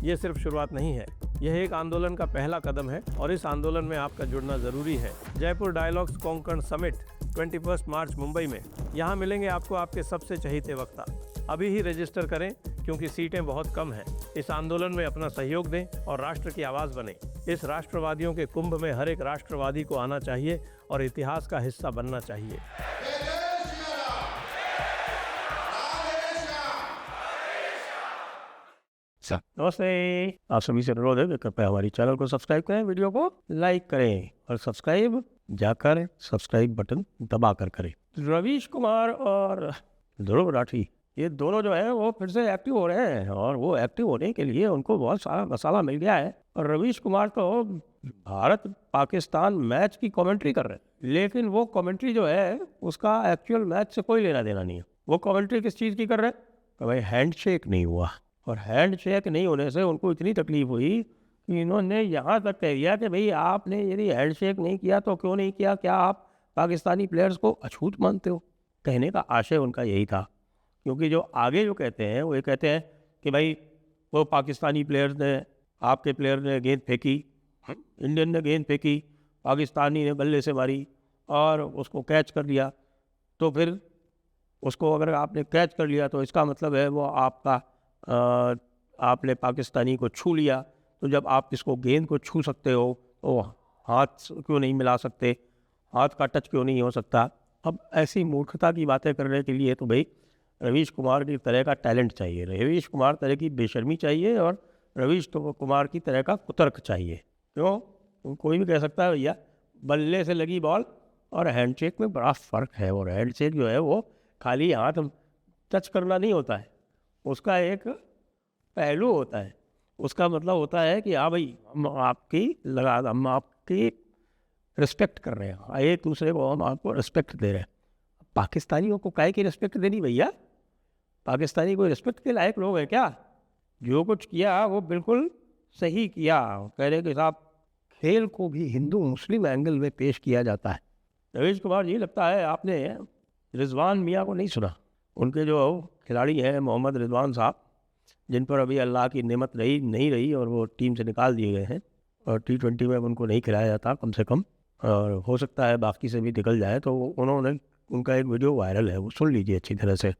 ये सिर्फ शुरुआत नहीं है, यह एक आंदोलन का पहला कदम है और इस आंदोलन में आपका जुड़ना जरूरी है। जयपुर डायलॉग्स कोंकण समिट 21 मार्च मुंबई में। यहाँ मिलेंगे आपको आपके सबसे चहीते वक्ता। अभी ही रजिस्टर करें क्योंकि सीटें बहुत कम हैं। इस आंदोलन में अपना सहयोग दें और राष्ट्र की आवाज़ बने। इस राष्ट्रवादियों के कुंभ में हर एक राष्ट्रवादी को आना चाहिए और इतिहास का हिस्सा बनना चाहिए। नमस्ते, आप सभी से अनुरोध है कि कृपया हमारी चैनल को सब्सक्राइब करें, वीडियो को लाइक करें और सब्सक्राइब जाकर सब्सक्राइब बटन दबाकर करें। रवीश कुमार और ध्रुव राठी ये दोनों जो है वो फिर से एक्टिव हो रहे हैं और वो एक्टिव होने के लिए उनको बहुत सारा मसाला मिल गया है। और रवीश कुमार तो भारत पाकिस्तान मैच की कमेंट्री कर रहे हैं, लेकिन वो कमेंट्री जो है उसका एक्चुअल मैच से कोई लेना देना नहीं है। वो कमेंट्री किस चीज़ की कर रहे हैं कि भाई हैंडशेक नहीं हुआ, और हैंडशेक नहीं होने से उनको इतनी तकलीफ हुई कि इन्होंने यहाँ तक कह दिया कि भाई आपने यदि हैंडशेक नहीं किया तो क्यों नहीं किया, क्या आप पाकिस्तानी प्लेयर्स को अछूत मानते हो। कहने का आशय उनका यही था, क्योंकि जो आगे जो कहते हैं वो ये कहते हैं कि भाई वो पाकिस्तानी प्लेयर्स ने, आपके प्लेयर ने गेंद फेंकी, इंडियन ने गेंद फेंकी, पाकिस्तानी ने बल्ले से मारी और उसको कैच कर लिया, तो फिर उसको अगर आपने कैच कर लिया तो इसका मतलब है वो आपका आपने पाकिस्तानी को छू लिया। तो जब आप इसको गेंद को छू सकते हो तो हाथ क्यों नहीं मिला सकते, हाथ का टच क्यों नहीं हो सकता। अब ऐसी मूर्खता की बातें करने के लिए तो भाई रवीश कुमार की तरह का टैलेंट चाहिए, रवीश कुमार तरह की बेशर्मी चाहिए और रवीश कुमार की तरह का कुतर्क चाहिए। क्यों, कोई भी कह सकता है भैया बल्ले से लगी बॉल और हैंडशेक में बड़ा फ़र्क है। और हैंडशेक जो है वो खाली हाथ टच करना नहीं होता है, उसका एक पहलू होता है। उसका मतलब होता है कि हाँ भाई हम आपकी रिस्पेक्ट कर रहे हैं, एक दूसरे को हम आपको रिस्पेक्ट दे रहे हैं। पाकिस्तानियों को काहे की रिस्पेक्ट देनी भैया, पाकिस्तानी कोई रिस्पेक्ट के लायक लोग हैं क्या। जो कुछ किया वो बिल्कुल सही किया। कह रहे कि साहब खेल को भी हिंदू मुस्लिम एंगल में पेश किया जाता है। रवीश कुमार जी, लगता है आपने रिजवान मियाँ को नहीं सुना। उनके जो खिलाड़ी हैं मोहम्मद रिजवान साहब, जिन पर अभी अल्लाह की नेमत नहीं रही और वो टीम से निकाल दिए गए हैं और T20 में उनको नहीं खिलाया जाता कम से कम, और हो सकता है बाकी से भी निकल जाए। तो उन्होंने, उनका एक वीडियो वायरल है, वो सुन लीजिए अच्छी तरह से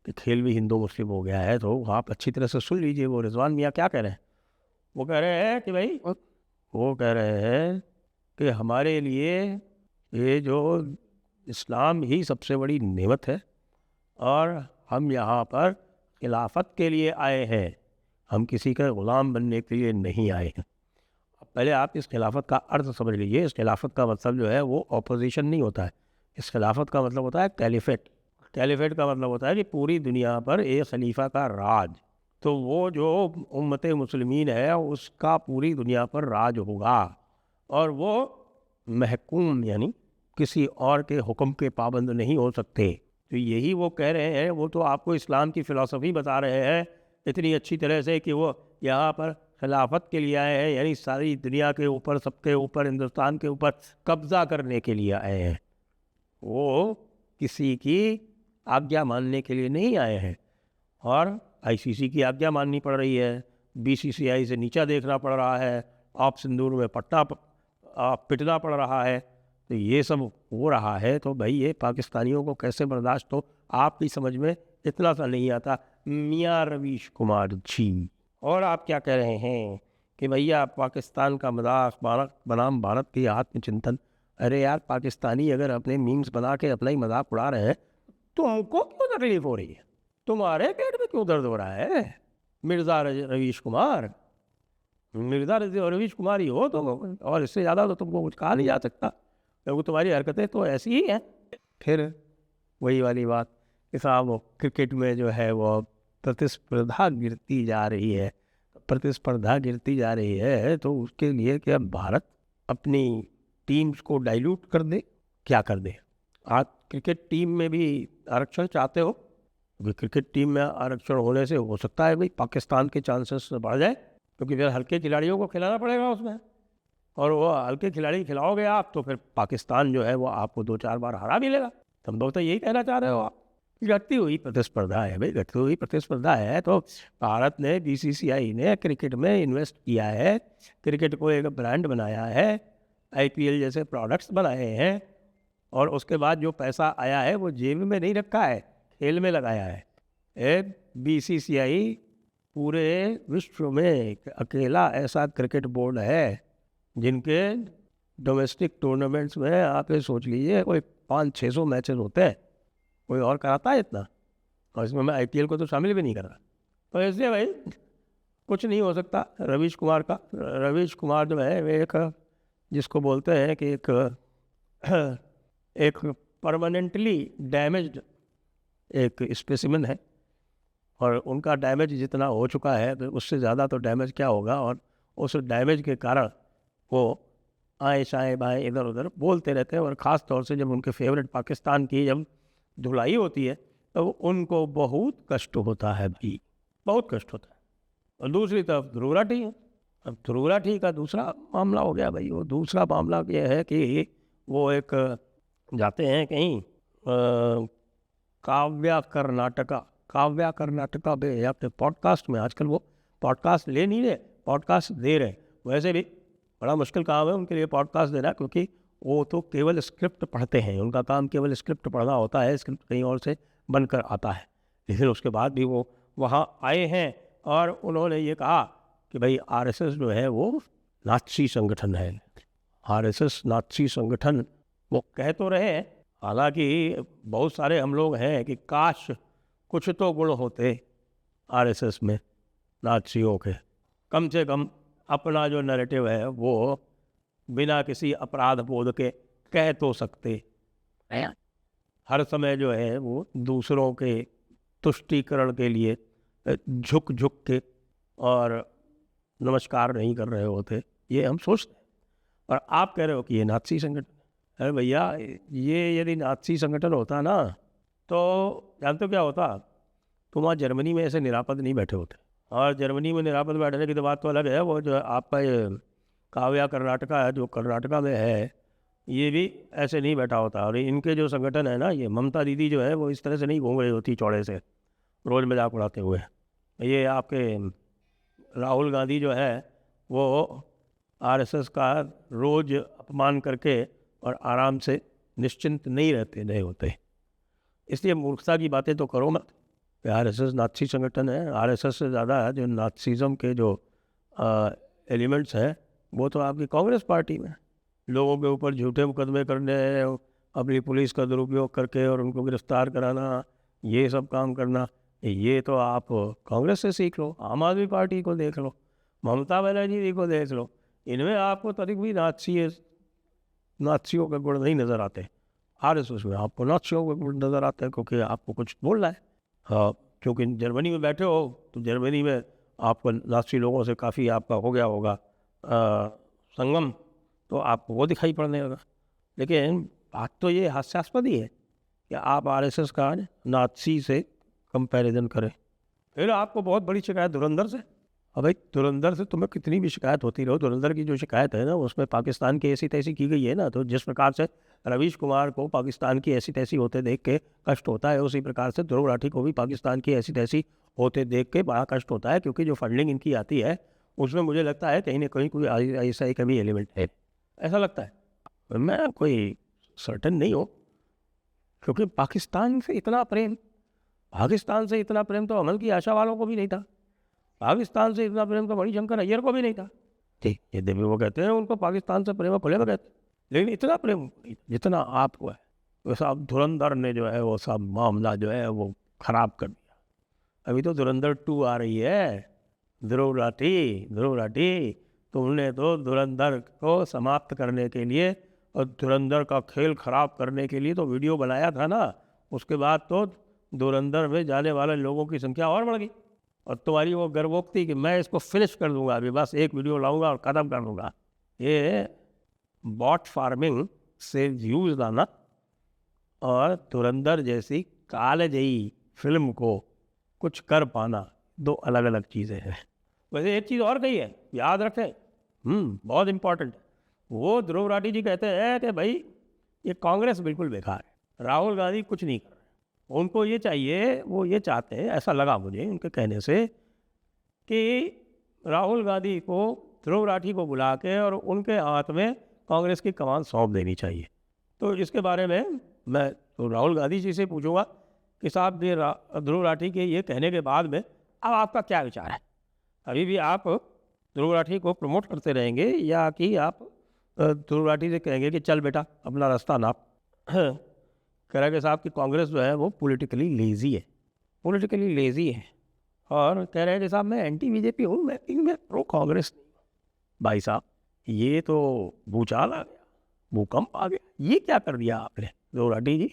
कि खेल भी हिंदू मुस्लिम हो गया है। तो आप अच्छी तरह से सुन लीजिए वो रिजवान मियाँ क्या कह रहे हैं। वो कह रहे हैं कि भाई, वो कह रहे हैं कि हमारे लिए ये जो इस्लाम ही सबसे बड़ी नेमत है और हम यहाँ पर खिलाफत के लिए आए हैं, हम किसी का ग़ुलाम बनने के लिए नहीं आए हैं। पहले आप इस खिलाफत का अर्थ समझ लीजिए। इस खिलाफत का मतलब जो है वो ऑपोजिशन नहीं होता है। इस खिलाफत का मतलब होता है कैलिफेट। कैलिफेट का मतलब होता है कि पूरी दुनिया पर एक खलीफा का राज। तो वो जो उम्मत मुस्लिमीन है उसका पूरी दुनिया पर राज होगा और वो महकूम यानी किसी और के हुक्म के पाबंद नहीं हो सकते। तो यही वो कह रहे हैं। वो तो आपको इस्लाम की फ़िलासफ़ी बता रहे हैं इतनी अच्छी तरह से कि वो यहाँ पर खिलाफत के लिए आए हैं, यानी सारी दुनिया के ऊपर, सबके ऊपर, हिंदुस्तान के ऊपर कब्ज़ा करने के लिए आए हैं। वो किसी की आज्ञा मानने के लिए नहीं आए हैं। और ICC की आज्ञा माननी पड़ रही है, BCCI से नीचा देखना पड़ रहा है, आप सिंदूर में पिटना पड़ रहा है। तो ये सब हो रहा है। तो भाई ये पाकिस्तानियों को कैसे बर्दाश्त हो, आपकी समझ में इतना सा नहीं आता मियाँ रवीश कुमार जी। और आप क्या कह रहे हैं कि भैया पाकिस्तान का मजाक बनाम भारत की आत्मचिंतन। अरे यार, पाकिस्तानी अगर अपने मीम्स बना के अपना ही मजाक उड़ा रहे हैं तो हमको क्यों तकलीफ हो रही है, तुम्हारे पेट में क्यों दर्द हो रहा है। मिर्ज़ा रवीश कुमार, मिर्ज़ा रवीश कुमार ही हो तो, और इससे ज़्यादा तो तुमको कुछ कहा नहीं जा सकता, क्योंकि तुम्हारी हरकतें तो ऐसी ही हैं। फिर वही वाली बात कि साहब क्रिकेट में जो है वो प्रतिस्पर्धा गिरती जा रही है। प्रतिस्पर्धा गिरती जा रही है तो उसके लिए क्या भारत अपनी टीम्स को डाइल्यूट कर दे, क्या कर दे। आज क्रिकेट टीम में भी आरक्षण चाहते हो, क्योंकि क्रिकेट टीम में आरक्षण होने से हो सकता है भाई पाकिस्तान के चांसेस बढ़ जाए, क्योंकि फिर हल्के खिलाड़ियों को खिलाना पड़ेगा उसमें, और वो हल्के खिलाड़ी खिलाओगे आप तो फिर पाकिस्तान जो है वो आपको 2-4 बार हरा भी लेगा। संभवतः यही कहना चाह रहे हो आप। घटती हुई प्रतिस्पर्धा है भाई, घटती हुई प्रतिस्पर्धा है। तो भारत ने, बीसीसीआई ने क्रिकेट में इन्वेस्ट किया है, क्रिकेट को एक ब्रांड बनाया है, आईपीएल जैसे प्रोडक्ट्स बनाए हैं, और उसके बाद जो पैसा आया है वो जेब में नहीं रखा है, खेल में लगाया है। बीसीसीआई पूरे विश्व में एक अकेला ऐसा क्रिकेट बोर्ड है जिनके डोमेस्टिक टूर्नामेंट्स में आप ये सोच लीजिए कोई 500-600 मैचेस होते हैं, कोई और कराता है इतना, और इसमें मैं आईपीएल को तो शामिल भी नहीं कर रहा। तो इसलिए भाई कुछ नहीं हो सकता रवीश कुमार का। रवीश कुमार जो है वे एक, जिसको बोलते हैं कि एक परमानेंटली डैमेज्ड एक स्पेसिमेन है, और उनका डैमेज जितना हो चुका है तो उससे ज़्यादा तो डैमेज क्या होगा, और उस डैमेज के कारण वो आए शाए बाएँ इधर उधर बोलते रहते हैं, और ख़ास तौर से जब उनके फेवरेट पाकिस्तान की जब धुलाई होती है तो उनको बहुत कष्ट होता है भाई, बहुत कष्ट होता है। और दूसरी तरफ ध्रुव राठी है। अब ध्रुव राठी का दूसरा मामला हो गया भाई। वो दूसरा मामला ये है कि वो एक जाते हैं कहीं काव्या कर्नाटका पे या फिर पॉडकास्ट में, आजकल वो पॉडकास्ट ले नहीं रहे, पॉडकास्ट दे रहे। वैसे भी बड़ा मुश्किल काम है उनके लिए पॉडकास्ट देना, क्योंकि वो तो केवल स्क्रिप्ट पढ़ते हैं, उनका काम केवल स्क्रिप्ट पढ़ना होता है, स्क्रिप्ट कहीं और से बनकर आता है। लेकिन उसके बाद भी वो वहाँ आए हैं और उन्होंने ये कहा कि भाई आरएसएस जो है वो नाज़ी संगठन है। आरएसएस नाज़ी संगठन वो कह तो रहे हैं, हालांकि बहुत सारे हम लोग हैं कि काश कुछ तो गुण होते आरएसएस में नाज़ियों के, कम से कम अपना जो नैरेटिव है वो बिना किसी अपराध बोध के कह तो सकते। हर समय जो है वो दूसरों के तुष्टीकरण के लिए झुक के और नमस्कार नहीं कर रहे होते, ये हम सोचते हैं। और आप कह रहे हो कि ये नाज़ी संगठन, अरे भैया ये यदि नाज़ी संगठन होता ना तो जानते हो क्या होता, तो वहाँ जर्मनी में ऐसे निरापद नहीं बैठे होते। और जर्मनी में निरापद बैठने की तो बात तो अलग है, वो जो आपका ये काव्या कर्नाटका है जो कर्नाटका में है, ये भी ऐसे नहीं बैठा होता। और इनके जो संगठन है ना, ये ममता दीदी जो है वो इस तरह से नहीं घूम रही होती चौड़े से रोज़ मजाक उड़ाते हुए। ये आपके राहुल गांधी जो है वो आरएसएस का रोज़ अपमान करके और आराम से निश्चिंत नहीं रहे होते। इसलिए मूर्खता की बातें तो करो मत। आरएसएस नाज़ी संगठन है, आरएसएस से ज़्यादा जो नाज़िज़्म के जो एलिमेंट्स हैं वो तो आपकी कांग्रेस पार्टी में, लोगों के ऊपर झूठे मुकदमे करने, अपनी पुलिस का दुरुपयोग करके और उनको गिरफ्तार कराना, ये सब काम करना, ये तो आप कांग्रेस से सीख लो, आम आदमी पार्टी को देख लो, ममता बनर्जी जी को देख लो, इनमें आपको तरीक भी नाज़ियों के गुण नहीं नज़र आते। आरएसएस में आपको नाज़ियों के गुण नज़र आते हैं, क्योंकि आपको कुछ बोलना है। हाँ, क्योंकि जर्मनी में बैठे हो तो जर्मनी में आपको नाज़ी लोगों से काफ़ी आपका हो गया होगा संगम, तो आपको वो दिखाई पड़ने लगा। लेकिन बात तो ये हास्यास्पद ही है कि आप आरएसएस का नाज़ी से कंपैरिजन करें। फिर आपको बहुत बड़ी शिकायत धुरंधर से। अब भाई धुरंधर से तुम्हें कितनी भी शिकायत होती रहो, धुरंधर की जो शिकायत है ना उसमें पाकिस्तान की ऐसी तैसी की गई है ना, तो जिस प्रकार से रवीश कुमार को पाकिस्तान की ऐसी तैसी होते देख के कष्ट होता है, उसी प्रकार से ध्रुव राठी को भी पाकिस्तान की ऐसी तैसी होते देख के बड़ा कष्ट होता है, क्योंकि जो फंडिंग इनकी आती है उसमें मुझे लगता है कहीं ना कहीं कोई ऐसा ही कभी एलिमेंट है, ऐसा लगता है। मैं कोई सर्टन नहीं हूँ, क्योंकि पाकिस्तान से इतना प्रेम तो अमल की आशा वालों को भी नहीं था, पाकिस्तान से इतना प्रेम तो मणिशंकर अय्यर को भी नहीं था। ठीक, ये देवी वो कहते हैं उनको पाकिस्तान से प्रेम खुले में कहते हैं, लेकिन इतना प्रेम जितना आपको है वो सब धुरंधर ने जो है वो सब मामला जो है वो खराब कर दिया। अभी तो धुरंधर 2 आ रही है। ध्रुव राठी तुमने तो धुरंधर को समाप्त करने के लिए और धुरंधर का खेल खराब करने के लिए तो वीडियो बनाया था ना, उसके बाद तो धुरंधर में जाने वाले लोगों की संख्या और बढ़ गई। और तुम्हारी वो गर्वोक्ति कि मैं इसको फिनिश कर दूंगा, अभी बस एक वीडियो लाऊंगा और ख़त्म कर दूंगा, ये बॉट फार्मिंग से व्यूज़ लाना और धुरंधर जैसी कालजयी फिल्म को कुछ कर पाना दो अलग अलग चीज़ें हैं। वैसे एक चीज़ और कही है, याद रखें, बहुत इम्पॉर्टेंट। वो ध्रुव राठी जी कहते हैं कि भाई ये कांग्रेस बिल्कुल बेकार है, राहुल गांधी कुछ नहीं कर रहे, उनको ये चाहिए, वो ये चाहते हैं, ऐसा लगा मुझे उनके कहने से, कि राहुल गांधी को, ध्रुव राठी को बुला के और उनके हाथ में कांग्रेस की कमान सौंप देनी चाहिए। तो इसके बारे में मैं तो राहुल गांधी जी से पूछूंगा कि साहब ये ध्रुव राठी के ये कहने के बाद में अब आपका क्या विचार है? अभी भी आप ध्रुव राठी को प्रमोट करते रहेंगे या कि आप ध्रुव राठी से कहेंगे कि चल बेटा अपना रास्ता नाप? कह रहे साहब कि कांग्रेस जो है वो पॉलिटिकली लेज़ी है, पॉलिटिकली लेज़ी है। और कह रहे हैं कि साहब मैं एंटी बीजेपी हूँ, मैं प्रो कांग्रेस नहीं हूँ। भाई साहब ये तो भूचाल आ गया, भूकंप आ गया, ये क्या कर दिया आपने ध्रुव राठी जी?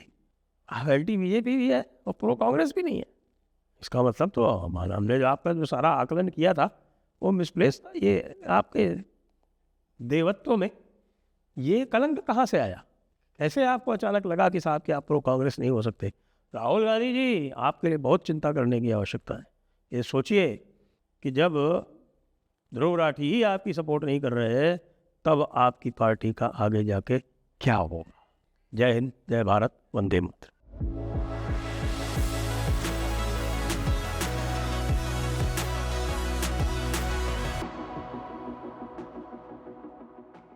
आप एंटी बीजेपी भी है और प्रो कांग्रेस भी नहीं है। इसका मतलब तो हमने जो आपका जो सारा आकलन किया था वो मिसप्लेस था। ये आपके देवत्व में ये कलंक कहाँ से आया? कैसे आपको अचानक लगा कि साहब कि आप प्रो कांग्रेस नहीं हो सकते? राहुल गांधी जी, आपके लिए बहुत चिंता करने की आवश्यकता है। ये सोचिए कि जब ध्रुव राठी ही आपकी सपोर्ट नहीं कर रहे हैं तब आपकी पार्टी का आगे जाके क्या होगा। जय हिंद, जय भारत, वंदे मातरम।